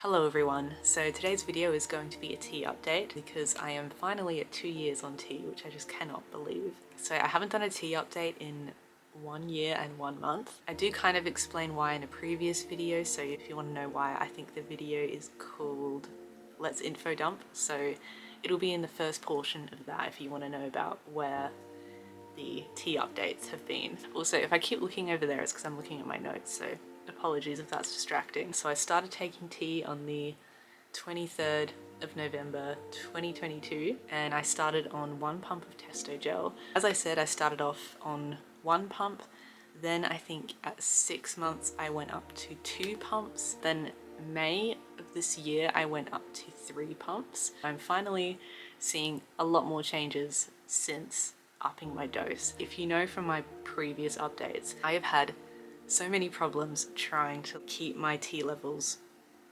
Hello everyone, so today's video is going to be a tea update because I am finally at 2 years on tea, which I just cannot believe. So I haven't done a tea update in 1 year and 1 month. I do kind of explain why in a previous video, so if you want to know why, I think the video is called Let's Info Dump, so it'll be in the first portion of that if you want to know about where the tea updates have been. Also, if I keep looking over there, it's because I'm looking at my notes, so apologies if that's distracting. So I started taking tea on the 23rd of November 2022 and I started on 1 pump of Testo gel. As I said, I started off on 1 pump, then I think at 6 months I went up to 2 pumps, then May of this year I went up to 3 pumps. I'm finally seeing a lot more changes since upping my dose. If you know from my previous updates, I have had so many problems trying to keep my tea levels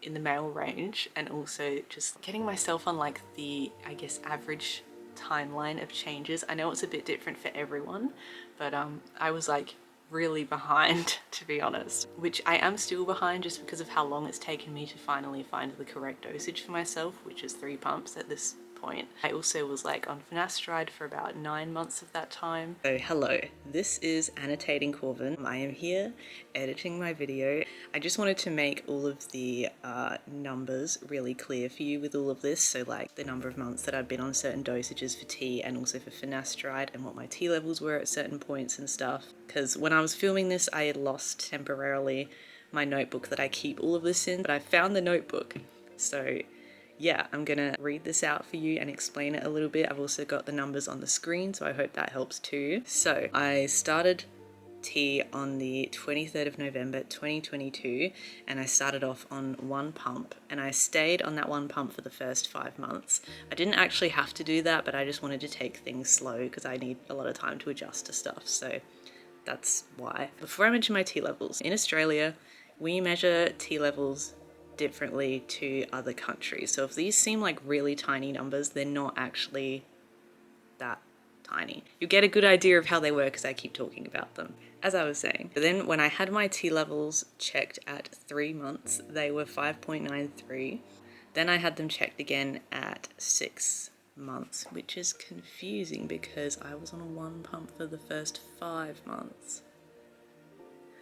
in the male range and also just getting myself on like the, I guess, average timeline of changes. I know it's a bit different for everyone, but I was like really behind to be honest, which I am still behind just because of how long it's taken me to finally find the correct dosage for myself, which is 3 pumps at this point. I also was like on finasteride for about 9 months of that time. So hello, this is Annotating Corvin. I am here editing my video. I just wanted to make all of the numbers really clear for you with all of this. So like the number of months that I've been on certain dosages for tea and also for finasteride and what my tea levels were at certain points and stuff. Because when I was filming this, I had lost temporarily my notebook that I keep all of this in, but I found the notebook. So yeah, I'm gonna read this out for you and explain it a little bit. I've also got the numbers on the screen, so I hope that helps too. So I started tea on the 23rd of November 2022 and I started off on 1 pump and I stayed on that 1 pump for the first 5 months. I didn't actually have to do that, but I just wanted to take things slow because I need a lot of time to adjust to stuff, so that's why. Before I mention my tea levels, in Australia we measure tea levels differently to other countries. So if these seem like really tiny numbers, they're not actually that tiny. You get a good idea of how they work as I keep talking about them. As I was saying, but then when I had my tea levels checked at 3 months, they were 5.93. Then I had them checked again at 6 months, which is confusing because I was on a 1 pump for the first 5 months.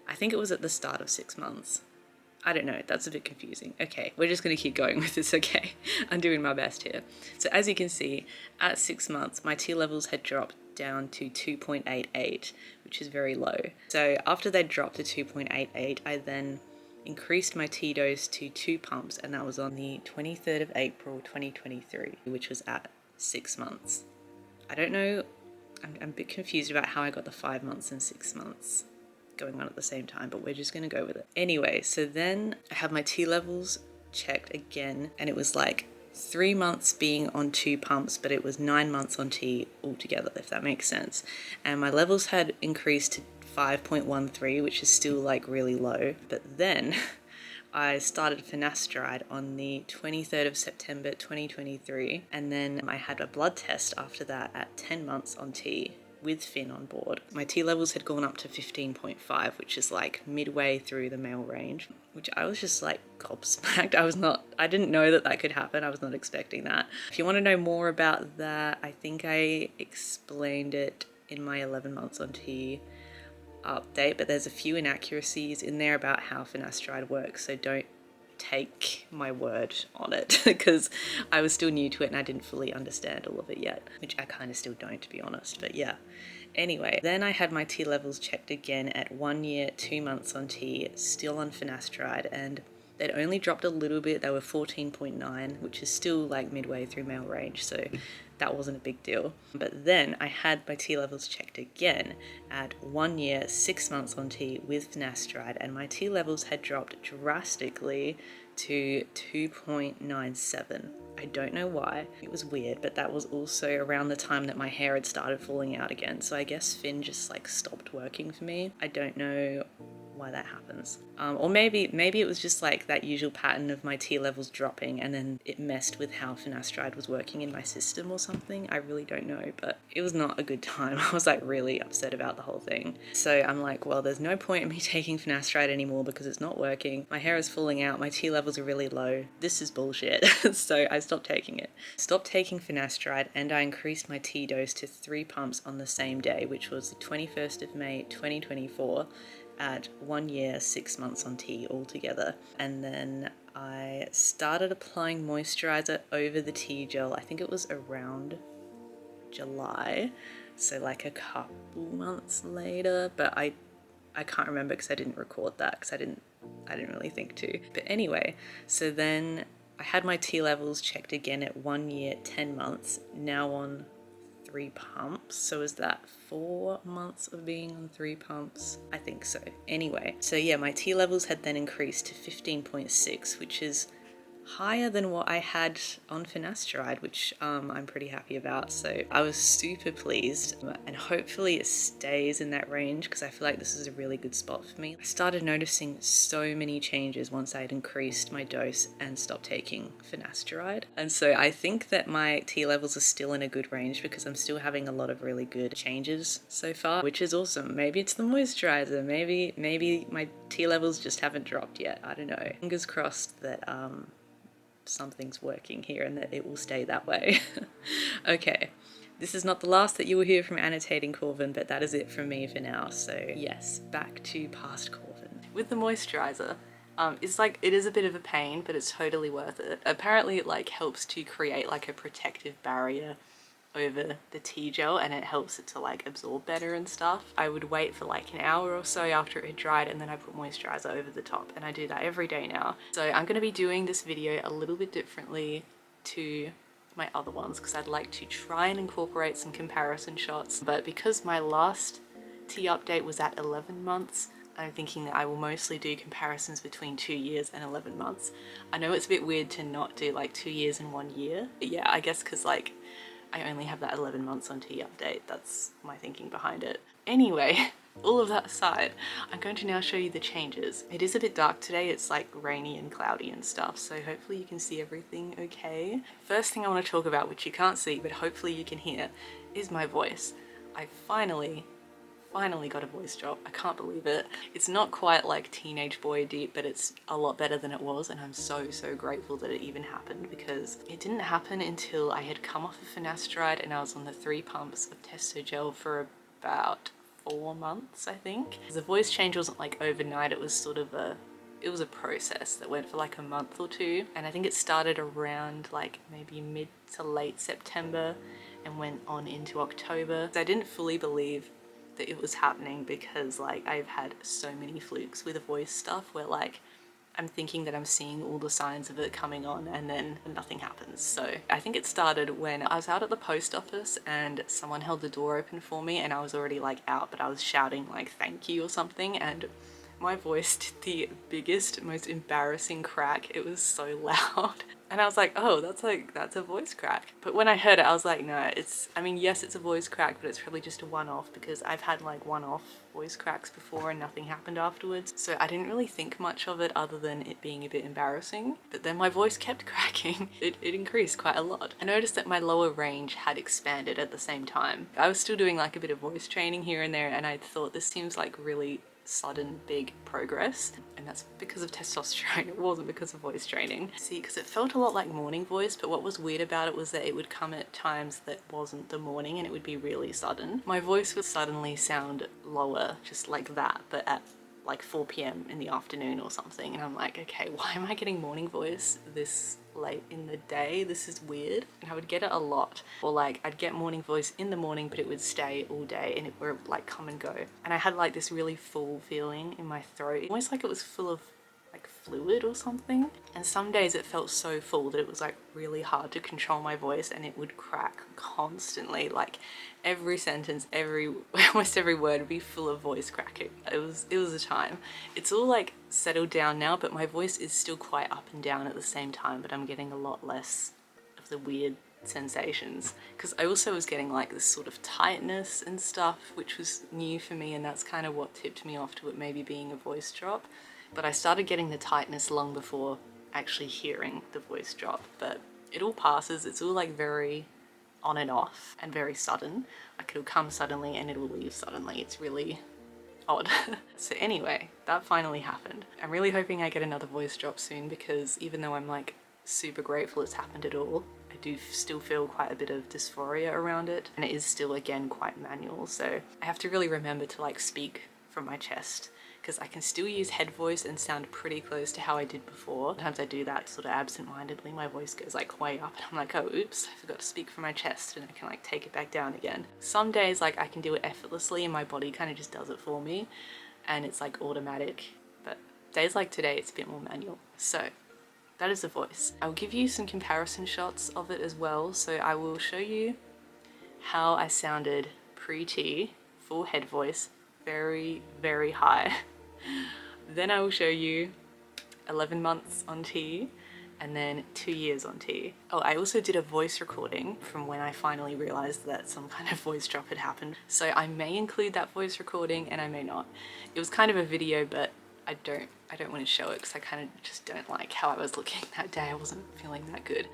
I think it was at the start of 6 months. I don't know, that's a bit confusing. Okay, we're just gonna keep going with this, okay? I'm doing my best here. So as you can see, at 6 months, my tea levels had dropped down to 2.88, which is very low. So after they dropped to 2.88, I then increased my tea dose to 2 pumps, and that was on the 23rd of April 2023, which was at 6 months. I don't know, I'm a bit confused about how I got the 5 months and 6 months going on at the same time, but we're just gonna go with it. Anyway, so then I have my tea levels checked again and it was like 3 months being on 2 pumps, but it was 9 months on tea altogether, if that makes sense. And my levels had increased to 5.13, which is still like really low. But then I started finasteride on the 23rd of September 2023, and then I had a blood test after that at 10 months on tea with Fin on board. My tea levels had gone up to 15.5, which is like midway through the male range, which I was just like gobsmacked. I didn't know that that could happen. I was not expecting that. If you want to know more about that, I think I explained it in my 11 months on tea update, but there's a few inaccuracies in there about how finasteride works, so don't take my word on it because I was still new to it and I didn't fully understand all of it yet, which I kind of still don't, to be honest, but yeah. Anyway, then I had my tea levels checked again at 1 year, 2 months on tea, still on finasteride, and they'd only dropped a little bit. They were 14.9, which is still like midway through male range, so that wasn't a big deal. But then I had my tea levels checked again at 1 year, 6 months on tea with finasteride, and my tea levels had dropped drastically to 2.97. I don't know why. It was weird, but that was also around the time that my hair had started falling out again, so I guess Fin just like stopped working for me. I don't know why that happens. Or maybe it was just like that usual pattern of my T levels dropping and then it messed with how finasteride was working in my system or something. I really don't know, but it was not a good time. I was like really upset about the whole thing. So I'm like, well, there's no point in me taking finasteride anymore because it's not working. My hair is falling out. My T levels are really low. This is bullshit. So I stopped taking it. Stopped taking finasteride and I increased my T dose to 3 pumps on the same day, which was the 21st of May 2024 at 1 year, 6 months on T altogether. And then I started applying moisturizer over the T gel. I think it was around July, so like a couple months later, but I can't remember because I didn't record that because I didn't really think to. But anyway, so then I had my T levels checked again at 1 year, 10 months, now on 3 pumps. So is that 4 months of being on 3 pumps? I think so. Anyway, so yeah, my T levels had then increased to 15.6, which is higher than what I had on finasteride, which I'm pretty happy about. So I was super pleased, and hopefully it stays in that range because I feel like this is a really good spot for me. I started noticing so many changes once I had increased my dose and stopped taking finasteride. And so I think that my T levels are still in a good range because I'm still having a lot of really good changes so far, which is awesome. Maybe it's the moisturizer, maybe my T levels just haven't dropped yet. I don't know. Fingers crossed that something's working here and that it will stay that way. Okay, this is not the last that you will hear from Annotating Corvin, but that is it from me for now. So yes, back to past Corvin. With the moisturizer, it's like, it is a bit of a pain, but it's totally worth it. Apparently it like helps to create like a protective barrier over the T gel and it helps it to like absorb better and stuff. I would wait for like an hour or so after it had dried and then I put moisturizer over the top, and I do that every day now. So I'm going to be doing this video a little bit differently to my other ones because I'd like to try and incorporate some comparison shots, but because my last T update was at 11 months, I'm thinking that I will mostly do comparisons between 2 years and 11 months. I know it's a bit weird to not do like 2 years and 1 year, but yeah, I guess because like I only have that 11 months on T update. That's my thinking behind it. Anyway, all of that aside, I'm going to now show you the changes. It is a bit dark today. It's like rainy and cloudy and stuff, so hopefully you can see everything okay. First thing I want to talk about, which you can't see, but hopefully you can hear, is my voice. I finally got a voice drop. I can't believe it. It's not quite like teenage boy deep, but it's a lot better than it was, and I'm so grateful that it even happened because it didn't happen until I had come off of finasteride and I was on the 3 pumps of Testosterone for about 4 months, I think. The voice change wasn't like overnight, it was sort of it was a process that went for like a month or 2, and I think it started around like maybe mid to late September and went on into October. I didn't fully believe that it was happening because like I've had so many flukes with the voice stuff where like I'm thinking that I'm seeing all the signs of it coming on and then nothing happens. So I think it started when I was out at the post office and someone held the door open for me and I was already like out, but I was shouting like thank you or something, and my voice did the biggest, most embarrassing crack. It was so loud. And I was like, oh, that's a voice crack. But when I heard it, I was like, no, I mean, yes, it's a voice crack, but it's probably just a one-off because I've had like one-off voice cracks before and nothing happened afterwards. So I didn't really think much of it other than it being a bit embarrassing. But then my voice kept cracking. It increased quite a lot. I noticed that my lower range had expanded at the same time. I was still doing like a bit of voice training here and there, and I thought this seems like really sudden big progress, and that's because of testosterone. It wasn't because of voice training. See, because it felt a lot like morning voice, but what was weird about it was that it would come at times that wasn't the morning and it would be really sudden. My voice would suddenly sound lower just like that, but at like 4 p.m. in the afternoon or something, and I'm like, okay, why am I getting morning voice this late in the day? This is weird. And I would get it a lot, or like I'd get morning voice in the morning but it would stay all day and it would like come and go, and I had like this really full feeling in my throat, almost like it was full of like fluid or something. And some days it felt so full that it was like really hard to control my voice and it would crack constantly. Like every sentence, almost every word would be full of voice cracking. It was a time. It's all like settled down now, but my voice is still quite up and down at the same time, but I'm getting a lot less of the weird sensations, because I also was getting like this sort of tightness and stuff, which was new for me, and that's kind of what tipped me off to it maybe being a voice drop. But I started getting the tightness long before actually hearing the voice drop, but it all passes. It's all like very on and off and very sudden. Like it'll come suddenly and it'll leave suddenly. It's really odd. So anyway, that finally happened. I'm really hoping I get another voice drop soon, because even though I'm like super grateful it's happened at all, I do still feel quite a bit of dysphoria around it, and it is still again quite manual, so I have to really remember to like speak from my chest, because I can still use head voice and sound pretty close to how I did before. Sometimes I do that sort of absent-mindedly, my voice goes like way up and I'm like, oh oops, I forgot to speak from my chest, and I can like take it back down again. Some days like I can do it effortlessly and my body kind of just does it for me and it's like automatic, but days like today it's a bit more manual. So that is the voice. I'll give you some comparison shots of it as well. So I will show you how I sounded pre-tea, full head voice, very, very high. Then I will show you 11 months on tea and then 2 years on tea. Oh, I also did a voice recording from when I finally realized that some kind of voice drop had happened. So I may include that voice recording and I may not. It was kind of a video, but I don't want to show it because I kind of just don't like how I was looking that day. I wasn't feeling that good.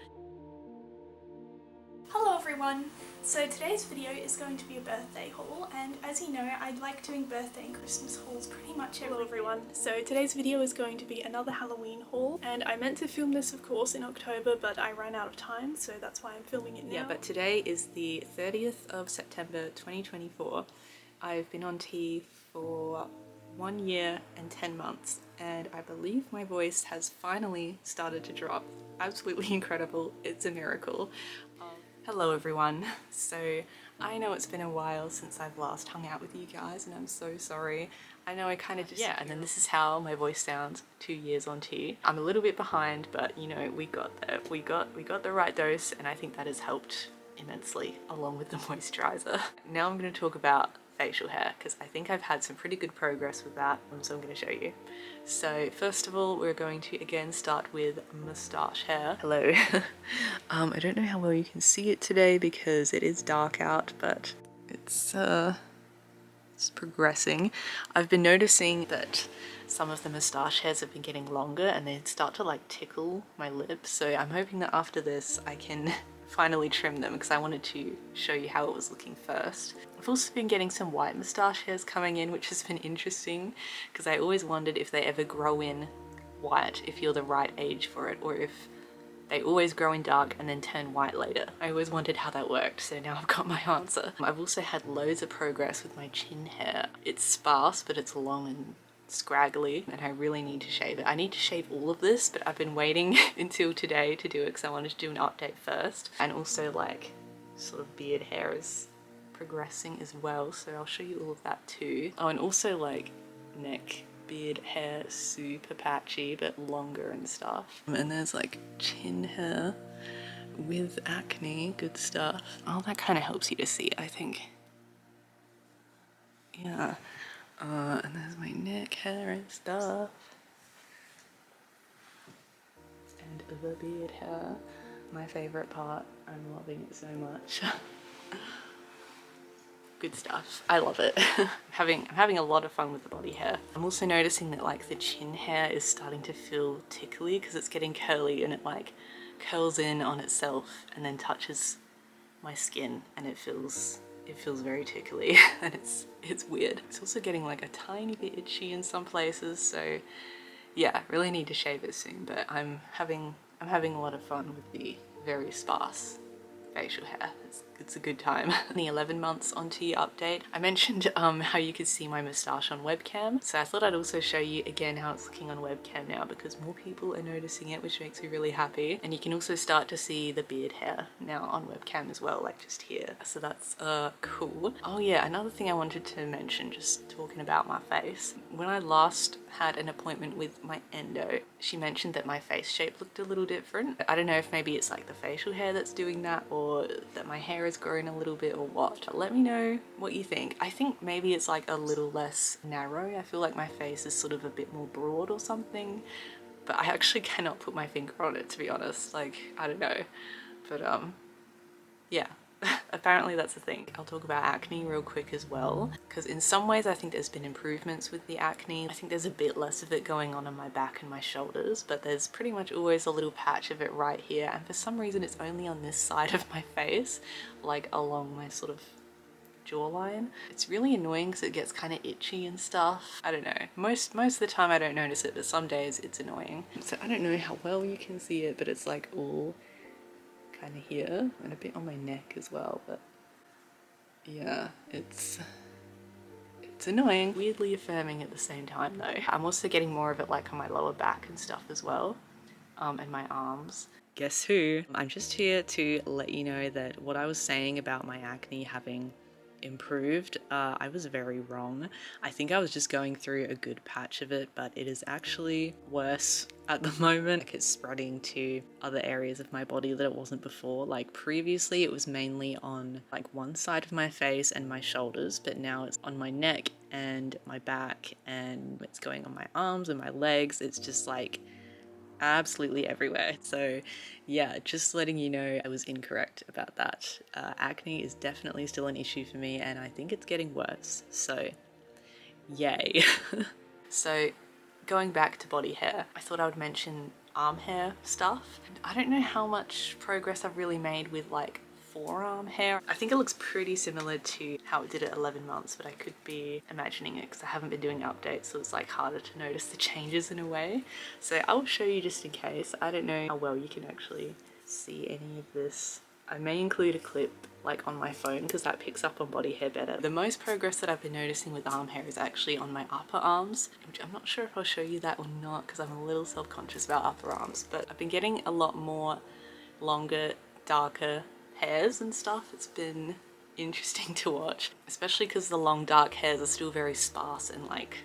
Hello everyone! So today's video is going to be a birthday haul, and as you know I like doing birthday and Christmas hauls pretty much every year. Everyone. So today's video is going to be another Halloween haul, and I meant to film this of course in October, but I ran out of time, so that's why I'm filming it now. Yeah, but today is the 30th of September 2024. I've been on tea for 1 year and 10 months, and I believe my voice has finally started to drop. Absolutely incredible. It's a miracle. Hello everyone. So I know it's been a while since I've last hung out with you guys and I'm so sorry. I know I kind of just, yeah, and then this is how my voice sounds 2 years on tea. I'm a little bit behind, but you know, we got there. We got the right dose, and I think that has helped immensely along with the moisturizer. Now I'm going to talk about facial hair, because I think I've had some pretty good progress with that, so I'm going to show you. So first of all, we're going to again start with moustache hair. Hello. I don't know how well you can see it today because it is dark out, but it's progressing. I've been noticing that some of the moustache hairs have been getting longer and they start to like tickle my lips, so I'm hoping that after this I can finally trim them, because I wanted to show you how it was looking first. I've also been getting some white moustache hairs coming in, which has been interesting, because I always wondered if they ever grow in white if you're the right age for it, or if they always grow in dark and then turn white later. I always wondered how that worked, so now I've got my answer. I've also had loads of progress with my chin hair. It's sparse, but it's long and scraggly, and I really need to shave it. I need to shave all of this, but I've been waiting until today to do it because I wanted to do an update first. And also like sort of beard hair is progressing as well, so I'll show you all of that too. Oh, and also like neck, beard hair, super patchy but longer and stuff. And there's like chin hair with acne, good stuff. Oh, that kind of helps you to see it, I think. Yeah. And there's my neck hair and stuff. And the beard hair. My favorite part. I'm loving it so much. Good stuff. I love it. I'm having a lot of fun with the body hair. I'm also noticing that like the chin hair is starting to feel tickly because it's getting curly, and it like curls in on itself and then touches my skin, and it feels very tickly and it's weird. It's also getting like a tiny bit itchy in some places, so yeah, really need to shave it soon, but I'm having a lot of fun with the very sparse facial hair. It's a good time. The 11 months on tea update. I mentioned how you could see my moustache on webcam, so I thought I'd also show you again how it's looking on webcam now, because more people are noticing it, which makes me really happy. And you can also start to see the beard hair now on webcam as well, like just here. So that's cool. Oh yeah, another thing I wanted to mention, just talking about my face. When I last had an appointment with my endo, she mentioned that my face shape looked a little different. I don't know if maybe it's like the facial hair that's doing that, or that my hair is growing a little bit, or what. Let me know what you think. I think maybe it's like a little less narrow. I feel like my face is sort of a bit more broad or something, but I actually cannot put my finger on it, to be honest. Like, I don't know, but yeah. Apparently that's a thing. I'll talk about acne real quick as well, because in some ways I think there's been improvements with the acne. I think there's a bit less of it going on my back and my shoulders, but there's pretty much always a little patch of it right here, and for some reason it's only on this side of my face, like along my sort of jawline. It's really annoying because it gets kind of itchy and stuff. I don't know. Most of the time I don't notice it, but some days it's annoying. So I don't know how well you can see it, but it's like all kind of here and a bit on my neck as well, but yeah, it's annoying. Weirdly affirming at the same time though. I'm also getting more of it like on my lower back and stuff as well, and my arms. Guess who? I'm just here to let you know that what I was saying about my acne having improved, I was very wrong. I think I was just going through a good patch of it, but it is actually worse at the moment. Like, it's spreading to other areas of my body that it wasn't before. Like previously it was mainly on like one side of my face and my shoulders, but now it's on my neck and my back, and it's going on my arms and my legs. It's just like absolutely everywhere. So yeah, just letting you know I was incorrect about that. Acne is definitely still an issue for me, and I think it's getting worse, so yay. So going back to body hair, I thought I would mention arm hair stuff. I don't know how much progress I've really made with like forearm hair. I think it looks pretty similar to how it did at 11 months, but I could be imagining it because I haven't been doing updates, so it's like harder to notice the changes in a way. So I'll show you just in case. I don't know how well you can actually see any of this. I may include a clip like on my phone because that picks up on body hair better. The most progress that I've been noticing with arm hair is actually on my upper arms, which I'm not sure if I'll show you that or not because I'm a little self-conscious about upper arms, but I've been getting a lot more longer, darker hairs and stuff. It's been interesting to watch, especially because the long dark hairs are still very sparse and like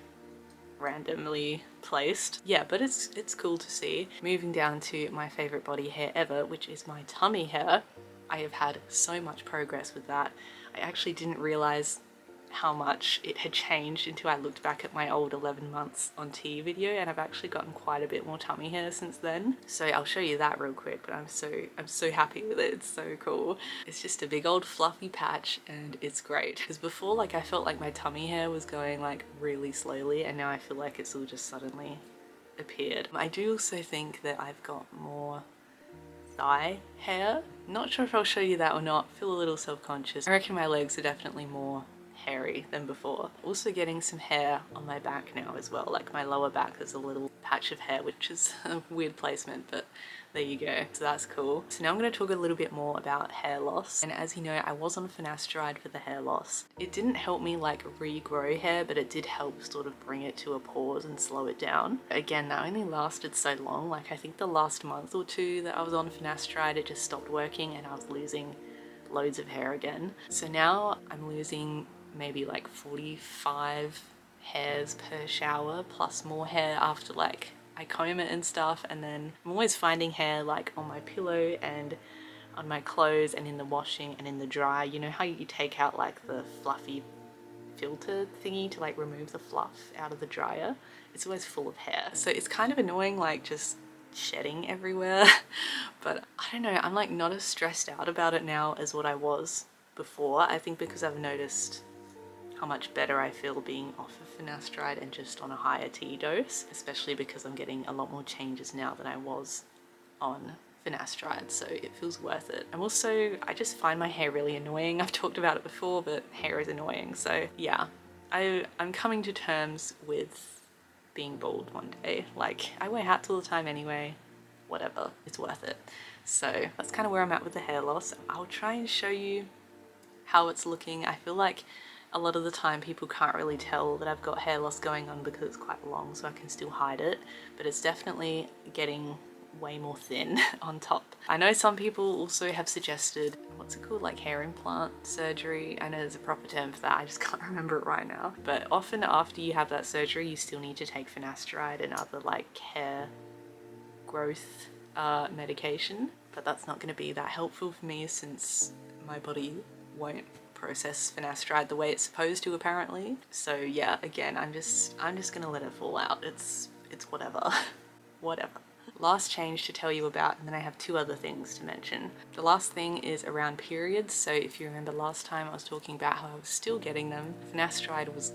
randomly placed. Yeah, but it's cool to see. Moving down to my favorite body hair ever, which is my tummy hair. I have had so much progress with that. I actually didn't realize how much it had changed until I looked back at my old 11 months on T video, and I've actually gotten quite a bit more tummy hair since then. So I'll show you that real quick, but I'm so happy with it. It's so cool. It's just a big old fluffy patch and it's great. Because before, like, I felt like my tummy hair was going like really slowly, and now I feel like it's all just suddenly appeared. I do also think that I've got more thigh hair. Not sure if I'll show you that or not. Feel a little self-conscious. I reckon my legs are definitely more hairy than before. Also getting some hair on my back now as well, like my lower back there's a little patch of hair, which is a weird placement, but there you go. So that's cool. So now I'm going to talk a little bit more about hair loss. And as you know, I was on finasteride for the hair loss. It didn't help me like regrow hair, but it did help sort of bring it to a pause and slow it down. Again, that only lasted so long. Like I think the last month or two that I was on finasteride, it just stopped working and I was losing loads of hair again. So now I'm losing maybe like 45 hairs per shower, plus more hair after like I comb it and stuff, and then I'm always finding hair like on my pillow and on my clothes and in the washing and in the dryer. You know how you take out like the fluffy filter thingy to like remove the fluff out of the dryer? It's always full of hair. So it's kind of annoying, like just shedding everywhere. But I don't know, I'm like not as stressed out about it now as what I was before. I think because I've noticed how much better I feel being off of finasteride and just on a higher T dose, especially because I'm getting a lot more changes now than I was on finasteride, so it feels worth it. And also, I just find my hair really annoying. I've talked about it before, but hair is annoying, so yeah. I'm coming to terms with being bald one day. Like, I wear hats all the time anyway, whatever, it's worth it. So that's kind of where I'm at with the hair loss. I'll try and show you how it's looking. I feel like a lot of the time people can't really tell that I've got hair loss going on because it's quite long, so I can still hide it, but it's definitely getting way more thin on top. I know some people also have suggested, what's it called, like hair implant surgery. I know there's a proper term for that, I just can't remember it right now. But often after you have that surgery, you still need to take finasteride and other like hair growth medication, but that's not going to be that helpful for me since my body won't process finasteride the way it's supposed to apparently. So yeah, again, I'm just gonna let it fall out. It's whatever. Whatever. last change to tell you about, and then I have two other things to mention. The last thing is around periods. So if you remember last time I was talking about how I was still getting them, finasteride was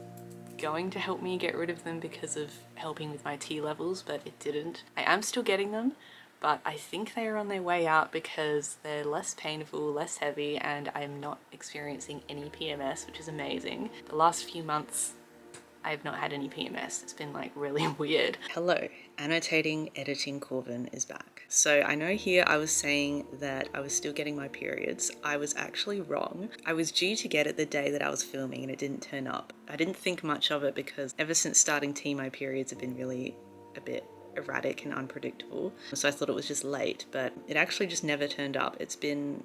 going to help me get rid of them because of helping with my T levels, but it didn't. I am still getting them, but I think they are on their way out because they're less painful, less heavy, and I'm not experiencing any PMS, which is amazing. The last few months I have not had any PMS. It's been like really weird. Hello, annotating editing Corvin is back. So I know here I was saying that I was still getting my periods. I was actually wrong. I was due to get it the day that I was filming and it didn't turn up. I didn't think much of it because ever since starting T, my periods have been really a bit erratic and unpredictable. So I thought it was just late, but it actually just never turned up. It's been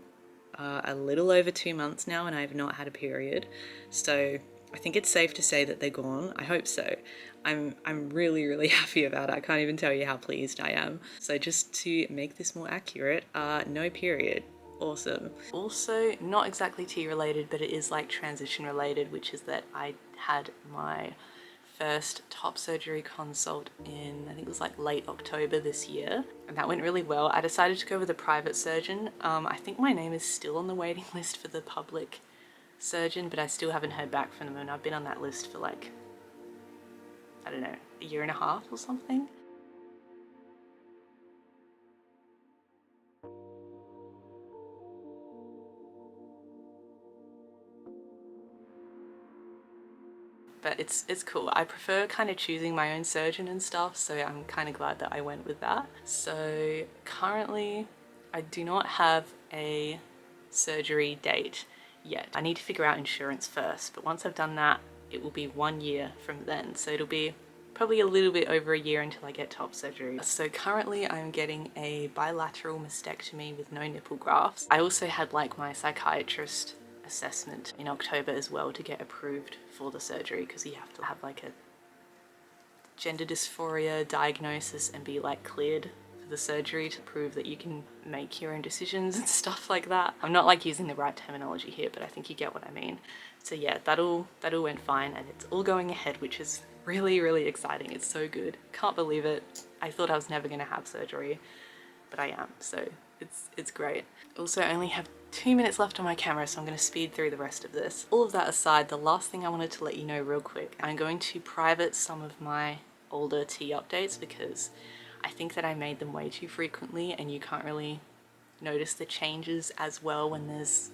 a little over 2 months now and I have not had a period. So I think it's safe to say that they're gone. I hope so. I'm really happy about it. I can't even tell you how pleased I am. So just to make this more accurate, no period. Awesome. Also, not exactly T related, but it is like transition related, which is that I had my first top surgery consult in, I think it was like late October this year, and that went really well. I decided to go with a private surgeon. I think my name is still on the waiting list for the public surgeon, but I still haven't heard back from them, and I've been on that list for like, I don't know, a year and a half or something. But it's cool. I prefer kind of choosing my own surgeon and stuff, so I'm kind of glad that I went with that. So currently I do not have a surgery date yet. I need to figure out insurance first, but once I've done that, it will be 1 year from then. So it'll be probably a little bit over a year until I get top surgery. So currently I'm getting a bilateral mastectomy with no nipple grafts. I also had like my psychiatrist assessment in October as well to get approved for the surgery, because you have to have like a gender dysphoria diagnosis and be like cleared for the surgery to prove that you can make your own decisions and stuff like that. I'm not like using the right terminology here, but I think you get what I mean. So yeah, that all went fine and it's all going ahead, which is really exciting. It's so good. Can't believe it. I thought I was never gonna have surgery, but I am, so it's great. Also, I only have 2 minutes left on my camera, so I'm going to speed through the rest of this. All of that aside, the last thing I wanted to let you know real quick, I'm going to private some of my older T updates because I think that I made them way too frequently and you can't really notice the changes as well when there's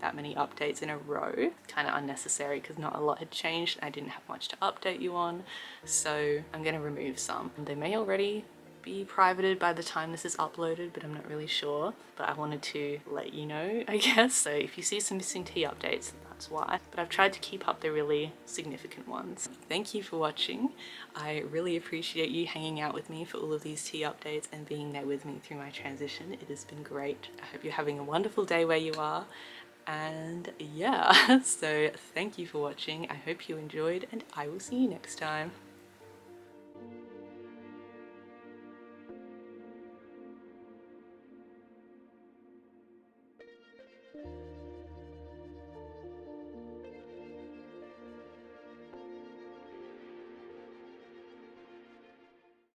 that many updates in a row. Kind of unnecessary because not a lot had changed and I didn't have much to update you on, so I'm going to remove some. They may already be privated by the time this is uploaded, but I'm not really sure. But I wanted to let you know, I guess. So if you see some missing T updates, that's why. But I've tried to keep up the really significant ones. Thank you for watching. I really appreciate you hanging out with me for all of these T updates and being there with me through my transition. It has been great. I hope you're having a wonderful day where you are. And yeah, so thank you for watching. I hope you enjoyed and I will see you next time.